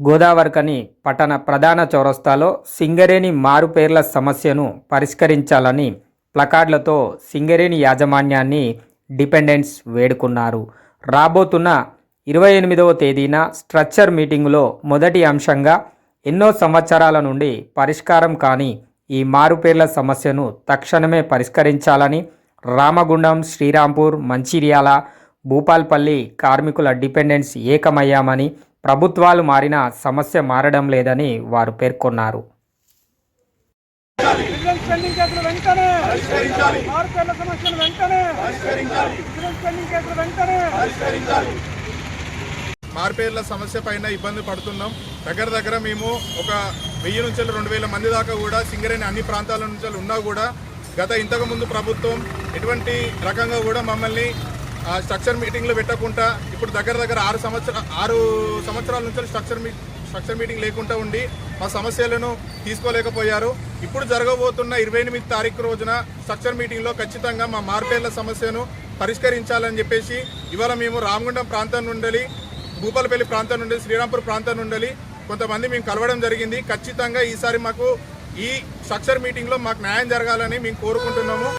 గోదావరికని పట్టణ ప్రధాన చౌరస్తాలో సింగరేణి మారుపేర్ల సమస్యను పరిష్కరించాలని ప్లకార్డులతో సింగరేణి యాజమాన్యాన్ని డిపెండెంట్స్ వేడుకున్నారు. రాబోతున్న 28వ తేదీన స్ట్రక్చర్ మీటింగులో మొదటి అంశంగా ఎన్నో సంవత్సరాల నుండి పరిష్కారం కాని ఈ మారుపేర్ల సమస్యను తక్షణమే పరిష్కరించాలని రామగుండం, శ్రీరాంపూర్, మంచిర్యాల, భూపాల్పల్లి కార్మికుల డిపెండెంట్స్ ఏకమయ్యామని, ప్రభుత్వాలు మారినా సమస్య మారడం లేదని వారు పేర్కొన్నారు. మార్పేర్ల సమస్య పైన ఇబ్బంది పడుతున్నాం. దగ్గర మేము ఒక 1000 నుంచి 2000 మంది దాకా కూడా సింగరేణి అన్ని ప్రాంతాల నుంచి ఉన్నా కూడా ఇంతకు ముందు ప్రభుత్వం ఎటువంటి రకంగా కూడా మమ్మల్ని స్ట్రక్చర్ మీటింగ్లు పెట్టకుండా ఇప్పుడు దగ్గర 6 సంవత్సరాల నుంచి స్ట్రక్చర్ మీటింగ్ లేకుండా ఉండి మా సమస్యలను తీసుకోలేకపోయారు. ఇప్పుడు జరగబోతున్న 28 తారీఖు రోజున స్ట్రక్చర్ మీటింగ్లో ఖచ్చితంగా మా మార్పేర్ల సమస్యను పరిష్కరించాలని చెప్పేసి ఇవాళ మేము రామగుండం ప్రాంతం నుండి, భూపాలపల్లి ప్రాంతం నుండి, శ్రీరాంపూర్ ప్రాంతం నుండి కొంతమంది మేము కలవడం జరిగింది. ఖచ్చితంగా ఈసారి మాకు ఈ స్ట్రక్చర్ మీటింగ్లో మాకు న్యాయం జరగాలని మేము కోరుకుంటున్నాము.